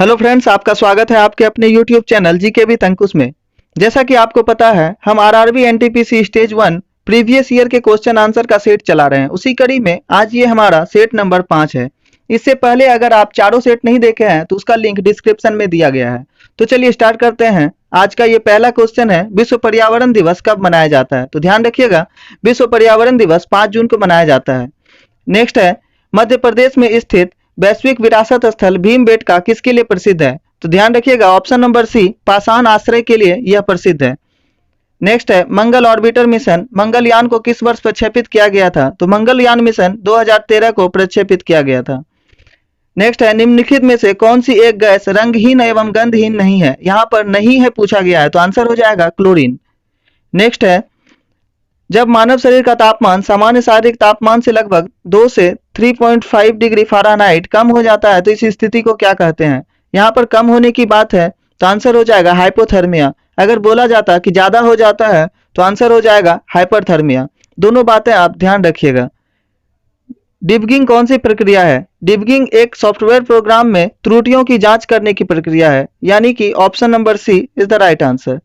Hello friends, आपका स्वागत है आपके अपने यूट्यूब चैनल जीके विद अंकुश में। जैसा कि आपको पता है, हम RRB NTPC stage 1 previous year के क्वेश्चन आंसर का सेट चला रहे हैं। उसी कड़ी में आज ये हमारा सेट नंबर 5 है। इससे पहले अगर आप चारों सेट नहीं देखे हैं तो उसका लिंक डिस्क्रिप्शन में दिया गया है। तो चलिए स्टार्ट करते हैं। आज का ये पहला क्वेश्चन है, विश्व पर्यावरण दिवस कब मनाया जाता है? तो ध्यान रखिएगा, विश्व पर्यावरण दिवस 5 जून को मनाया जाता है। नेक्स्ट है, मध्य प्रदेश में स्थित वैश्विक विरासत स्थल भीमबेटका किसके लिए प्रसिद्ध है? तो ध्यान रखिएगा, ऑप्शन नंबर सी पाषाण आश्रय के लिए यह प्रसिद्ध है। नेक्स्ट है, मंगल ऑर्बिटर मिशन मंगलयान को किस वर्ष प्रक्षेपित किया गया था? तो मंगलयान मिशन 2013 को प्रक्षेपित किया गया था। नेक्स्ट है, निम्नलिखित में से कौन सी एक गैस रंगहीन एवं गंधहीन नहीं है? यहाँ पर नहीं है पूछा गया है, तो आंसर हो जाएगा क्लोरीन। नेक्स्ट है, जब मानव शरीर का तापमान सामान्य शारीरिक तापमान से लगभग 2 से 3.5 डिग्री फ़ारेनहाइट कम हो जाता है तो इस स्थिति को क्या कहते हैं? यहाँ पर कम होने की बात है तो आंसर हो जाएगा हाइपोथर्मिया। अगर बोला जाता कि ज़्यादा हो जाता है तो आंसर हो जाएगा हाइपरथर्मिया। दोनों बातें आप ध्यान रखिएगा। डिबगिंग कौन सी प्रक्रिया है? डिबगिंग एक सॉफ्टवेयर प्रोग्राम में त्रुटियों की जांच करने की प्रक्रिया है, यानी कि option number C is the right answer.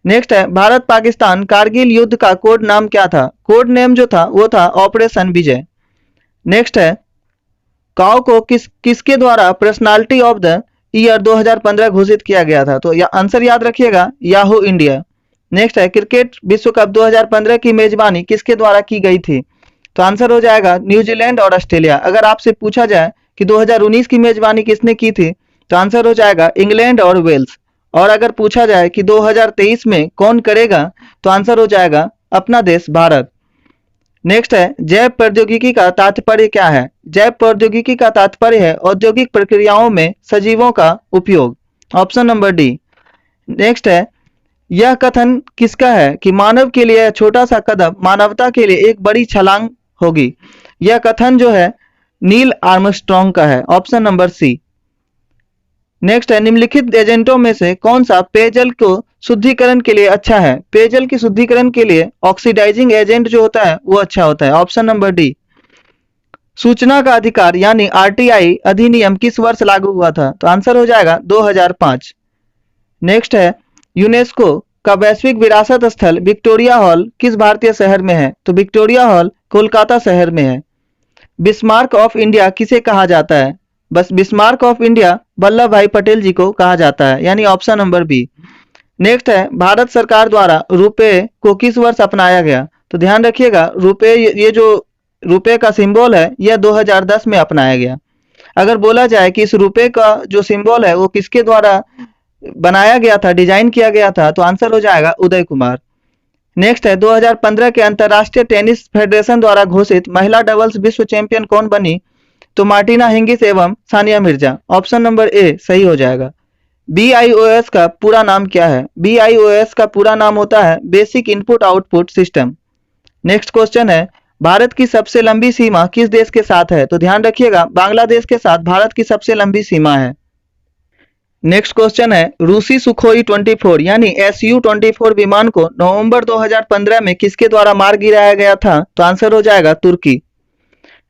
Next है, भारत पाकिस्तान कारगिल युद्ध का कोड नाम क्या था? कोड नेम जो था वो था ऑपरेशन विजय। नेक्स्ट है, काओ को किसके द्वारा पर्सनालिटी ऑफ द ईयर 2015 घोषित किया गया था? तो आंसर याद रखिएगा, याहू इंडिया। नेक्स्ट है, क्रिकेट विश्व कप 2015 की मेजबानी किसके द्वारा की गई थी? तो आंसर हो जाएगा न्यूजीलैंड और ऑस्ट्रेलिया। अगर आपसे पूछा जाए कि 2019 की मेजबानी किसने की थी तो आंसर हो जाएगा इंग्लैंड और वेल्स। और अगर पूछा जाए कि 2023 में कौन करेगा तो आंसर हो जाएगा अपना देश भारत। नेक्स्ट है, जैव प्रौद्योगिकी का तात्पर्य क्या है? जैव प्रौद्योगिकी का तात्पर्य है औद्योगिक प्रक्रियाओं में सजीवों का उपयोग। Option number D. नेक्स्ट है, यह कथन किसका है कि मानव के लिए छोटा सा कदम मानवता के लिए एक बड़ी छलांग होगी? यह कथन जो है नील आर्मस्ट्रॉन्ग का है। ऑप्शन नंबर सी। नेक्स्ट है, निम्नलिखित एजेंटों में से कौन सा पेयजल को शुद्धिकरण के लिए अच्छा है? पेयजल की शुद्धिकरण के लिए ऑक्सीडाइजिंग एजेंट जो होता है वो अच्छा होता है। Option number D. सूचना का अधिकार यानी आरटीआई अधिनियम किस वर्ष लागू हुआ था? तो आंसर हो जाएगा 2005। नेक्स्ट है, यूनेस्को का वैश्विक विरासत स्थल विक्टोरिया हॉल किस भारतीय शहर में है? तो विक्टोरिया हॉल कोलकाता शहर में है। बिस्मार्क ऑफ इंडिया किसे कहा जाता है? बस बिस्मार्क ऑफ इंडिया वल्लभ भाई पटेल जी को कहा जाता है, यानी ऑप्शन नंबर बी। नेक्स्ट है, भारत सरकार द्वारा रुपए को किस वर्ष अपनाया गया? तो ध्यान रखिएगा, रुपए ये जो रुपए का सिंबल है यह 2010 में अपनाया गया। अगर बोला जाए कि इस रुपए का जो सिंबल है वो किसके द्वारा बनाया गया था, डिजाइन किया गया था, तो आंसर हो जाएगा उदय कुमार। नेक्स्ट है, 2015 के अंतर्राष्ट्रीय टेनिस फेडरेशन द्वारा घोषित महिला डबल्स विश्व चैंपियन कौन बनी? तो मार्टिना हिंगिस एवं Sania Mirza. Option number A सही हो जाएगा। BIOS का पूरा नाम क्या है? BIOS का पूरा नाम होता है basic input output system. Next question है, भारत की सबसे लंबी सीमा किस देश के साथ है? तो ध्यान रखिएगा, बांग्लादेश के साथ भारत की सबसे लंबी सीमा है। नेक्स्ट क्वेश्चन है, रूसी सुखोई 24 यानी SU-24 विमान को नवंबर 2015 में किसके द्वारा मार गिराया गया था? तो आंसर हो जाएगा तुर्की।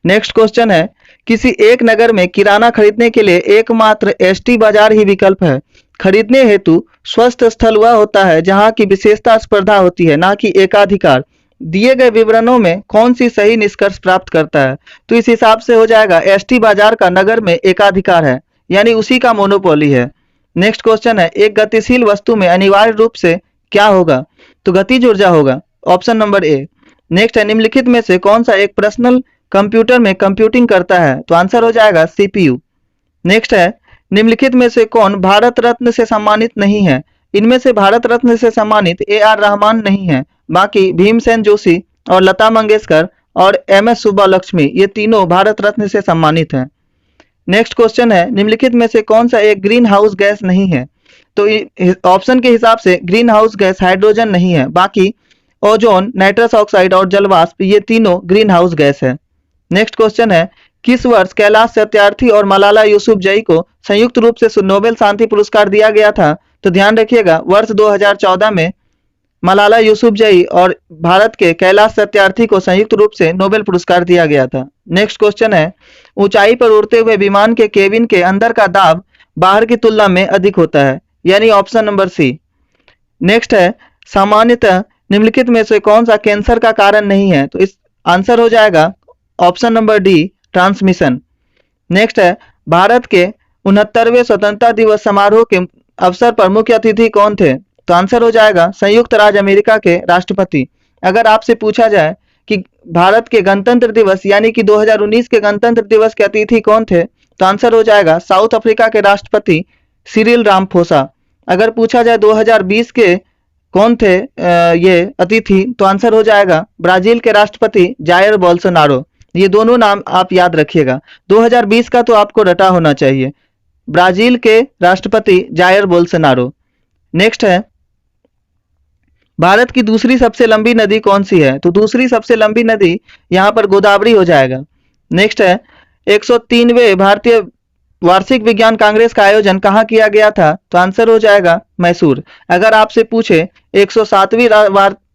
नेक्स्ट क्वेश्चन है, किसी एक नगर में किराना खरीदने के लिए एकमात्र ST बाजार ही विकल्प है। खरीदने हेतु स्वस्थ स्थल वह होता है जहां की विशेषता स्पर्धा होती है, ना कि एकाधिकार। दिए गए विवरणों में कौन सी सही निष्कर्ष प्राप्त करता है? तो इस हिसाब से हो जाएगा ST बाजार का नगर में एकाधिकार है, यानी उसी का मोनोपोली है। नेक्स्ट क्वेश्चन है, एक गतिशील वस्तु में अनिवार्य रूप से क्या होगा? तो गतिज ऊर्जा होगा। Option number A. नेक्स्ट है, निम्नलिखित में से कौन सा एक पर्सनल कंप्यूटर में कंप्यूटिंग करता है? तो आंसर हो जाएगा CPU। नेक्स्ट है, निम्नलिखित में से कौन भारत रत्न से सम्मानित नहीं है? इनमें से भारत रत्न से सम्मानित AR रहमान नहीं है, बाकी भीमसेन जोशी और लता मंगेशकर और MS सुब्बालक्ष्मी ये तीनों भारत रत्न से सम्मानित हैं। नेक्स्ट क्वेश्चन है, निम्नलिखित में से कौन सा एक ग्रीन हाउस गैस नहीं है? तो ऑप्शन के हिसाब से ग्रीन हाउस गैस हाइड्रोजन नहीं है, बाकी ओजोन, नाइट्रस ऑक्साइड और जलवाष्प ये तीनों ग्रीन हाउस गैस है। नेक्स्ट क्वेश्चन है, किस वर्ष कैलाश सत्यार्थी और मलाला यूसुफजई को संयुक्त रूप से नोबेल शांति पुरस्कार दिया गया था? तो ध्यान रखिएगा, वर्ष 2014 में मलाला यूसुफजई और भारत के कैलाश सत्यार्थी को संयुक्त रूप से नोबेल पुरस्कार दिया गया था। नेक्स्ट क्वेश्चन है, ऊंचाई पर उड़ते हुए विमान के केबिन के अंदर का दाब बाहर की तुलना में अधिक होता है, यानी ऑप्शन नंबर सी। नेक्स्ट है, सामान्यतः निम्नलिखित में से कौन सा कैंसर का कारण नहीं है? तो इस आंसर हो जाएगा option number D, transmission. Next है, भारत के 69वें स्वतंत्रता दिवस समारोह के अवसर पर मुख्य अतिथि कौन थे? तो आंसर हो जाएगा संयुक्त राज्य अमेरिका के राष्ट्रपति। अगर आपसे पूछा जाए कि भारत के गणतंत्र दिवस यानी कि 2019 के गणतंत्र दिवस के अतिथि कौन थे, तो आंसर हो जाएगा साउथ अफ्रीका के राष्ट्रपति सिरिल रामफोसा। अगर पूछा जाए 2020 के कौन थे ये अतिथि, तो आंसर हो जाएगा ब्राजील के राष्ट्रपति जायर बोल्सोनारो। ये दोनों नाम आप याद रखिएगा। 2020 का तो आपको रटा होना चाहिए, ब्राजील के राष्ट्रपति जायर बोल्सोनारो। नेक्स्ट है, भारत की दूसरी सबसे लंबी नदी कौन सी है? तो दूसरी सबसे लंबी नदी यहाँ पर गोदावरी हो जाएगा। नेक्स्ट है, 103वें भारतीय वार्षिक विज्ञान कांग्रेस का आयोजन कहाँ किया गया था? तो आंसर हो जाएगा मैसूर। अगर आपसे पूछे 107वीं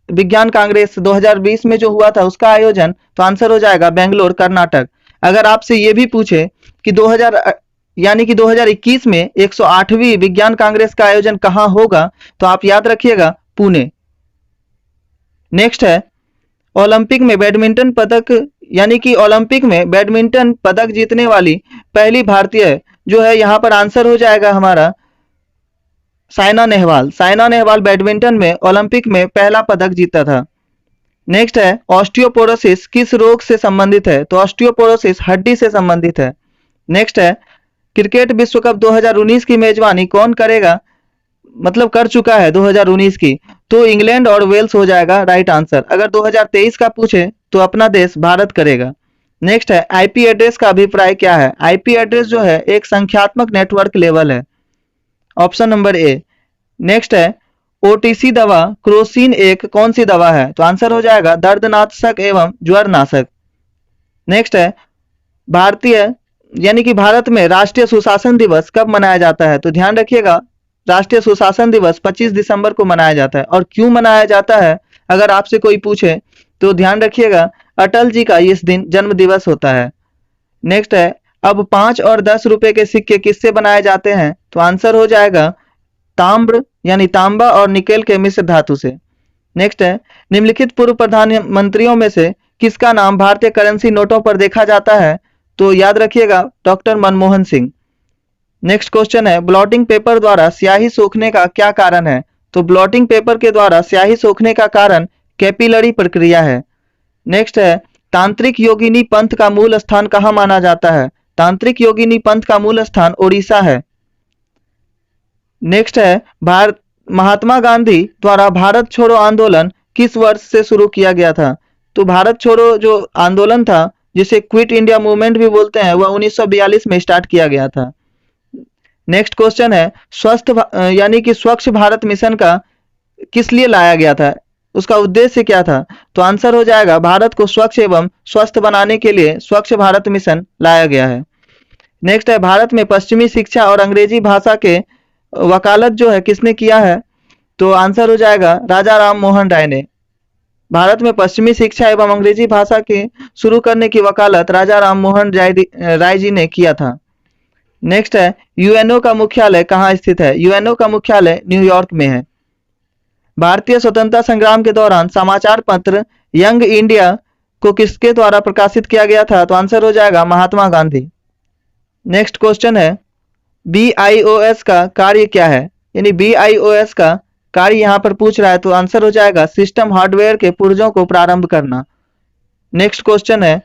विज्ञान कांग्रेस 2020 में जो हुआ था उसका आयोजन, तो आंसर हो जाएगा बेंगलोर, कर्नाटक। अगर आपसे ये भी पूछे कि 2021 में 108वीं विज्ञान कांग्रेस का आयोजन कहाँ होगा, तो आप याद रखिएगा पुणे। नेक्स्ट है, ओलंपिक में बैडमिंटन पदक यानी कि ओलंपिक में बैडमिंटन पदक जीतने वाली पहली भारतीय जो है, यहाँ पर आंसर हो जाएगा हमारा साइना नेहवाल। साइना नेहवाल बैडमिंटन में ओलंपिक में पहला पदक जीता था। नेक्स्ट है, ऑस्टियोपोरोसिस किस रोग से संबंधित है? तो ऑस्टियोपोरोसिस हड्डी से संबंधित है। नेक्स्ट है, क्रिकेट विश्व कप 2019 की मेजबानी कौन करेगा? मतलब कर चुका है 2019 की, तो इंग्लैंड और वेल्स हो जाएगा राइट आंसर। अगर 2023 का पूछे तो अपना देश भारत करेगा। नेक्स्ट है, आईपी एड्रेस का अभिप्राय क्या है? आईपी एड्रेस जो है एक संख्यात्मक नेटवर्क लेवल है, ऑप्शन नंबर ए। नेक्स्ट है, ओटीसी दवा क्रोसिन एक कौन सी दवा है? तो आंसर हो जाएगा दर्दनाशक एवं ज्वरनाशक। नेक्स्ट है, भारतीय यानी कि भारत में राष्ट्रीय सुशासन दिवस कब मनाया जाता है? तो ध्यान रखिएगा, राष्ट्रीय सुशासन दिवस 25 दिसंबर को मनाया जाता है। और क्यों मनाया जाता है अगर आपसे कोई पूछे तो ध्यान रखिएगा, अटल जी का इस दिन जन्म दिवस होता है। नेक्स्ट है, अब 5 और 10 रुपए के सिक्के किससे बनाए जाते हैं? तो आंसर हो जाएगा ताम्र यानी तांबा और निकेल के मिश्र धातु से। नेक्स्ट है, निम्नलिखित पूर्व प्रधानमंत्रियों में से किसका नाम भारतीय करेंसी नोटों पर देखा जाता है? तो याद रखिएगा doctor Manmohan Singh. Next question है, ब्लॉटिंग पेपर द्वारा स्याही सोखने का क्या कारण है? तो ब्लॉटिंग पेपर के द्वारा स्याही सोखने का कारण कैपिलरी प्रक्रिया है। नेक्स्ट है, तांत्रिक योगिनी पंथ का मूल स्थान कहाँ माना जाता है? तांत्रिक योगिनी पंथ का मूल स्थान ओडिशा है। नेक्स्ट है, महात्मा गांधी द्वारा भारत छोड़ो आंदोलन किस वर्ष से शुरू किया गया था? तो भारत छोड़ो जो आंदोलन था, जिसे क्विट इंडिया मूवमेंट भी बोलते हैं, वह 1942 में स्टार्ट किया गया था। नेक्स्ट क्वेश्चन है, स्वस्थ यानी कि स्वच्छ भारत मिशन का किस लिए लाया गया था? उसका उद्देश्य क्या था? तो आंसर हो जाएगा भारत को स्वच्छ एवं स्वस्थ बनाने के लिए स्वच्छ भारत मिशन लाया गया है। नेक्स्ट है, भारत में पश्चिमी शिक्षा और अंग्रेजी भाषा के वकालत जो है किसने किया है? तो आंसर हो जाएगा राजा राम मोहन राय ने। भारत में पश्चिमी शिक्षा एवं अंग्रेजी भाषा के शुरू करने की वकालत राजा राम मोहन राय जी ने किया था। नेक्स्ट है, यूएनओ का मुख्यालय कहाँ स्थित है? यूएनओ का मुख्यालय न्यूयॉर्क में है। भारतीय स्वतंत्रता संग्राम के दौरान समाचार पत्र यंग इंडिया को किसके द्वारा प्रकाशित किया गया था? तो आंसर हो जाएगा महात्मा गांधी। नेक्स्ट क्वेश्चन है, BIOS का कार्य क्या है? यानी BIOS का कार्य यहाँ पर पूछ रहा है, तो आंसर हो जाएगा सिस्टम हार्डवेयर के पुर्जों को प्रारंभ करना। नेक्स्ट क्वेश्चन है,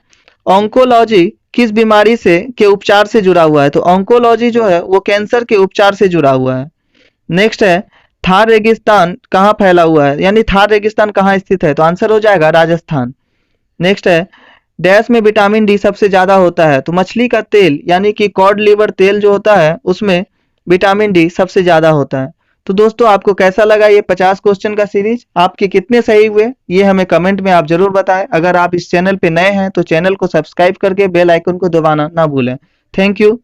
ऑन्कोलॉजी किस बीमारी से के उपचार से जुड़ा हुआ है? तो ऑन्कोलॉजी जो है वो कैंसर के उपचार से जुड़ा हुआ है। नेक्स्ट है, थार रेगिस्तान कहाँ फैला हुआ है? यानी थार रेगिस्तान कहाँ स्थित है? तो आंसर हो जाएगा राजस्थान। नेक्स्ट है, डैश में विटामिन डी सबसे ज्यादा होता है? तो मछली का तेल यानी कि कॉड लिवर तेल जो होता है उसमें विटामिन डी सबसे ज्यादा होता है। तो दोस्तों, आपको कैसा लगा ये 50 क्वेश्चन का सीरीज? आपके कितने सही हुए ये हमें कमेंट में आप जरूर बताएं। अगर आप इस चैनल पे नए हैं तो चैनल को सब्सक्राइब करके बेल आइकन को दबाना ना भूलें। Thank you.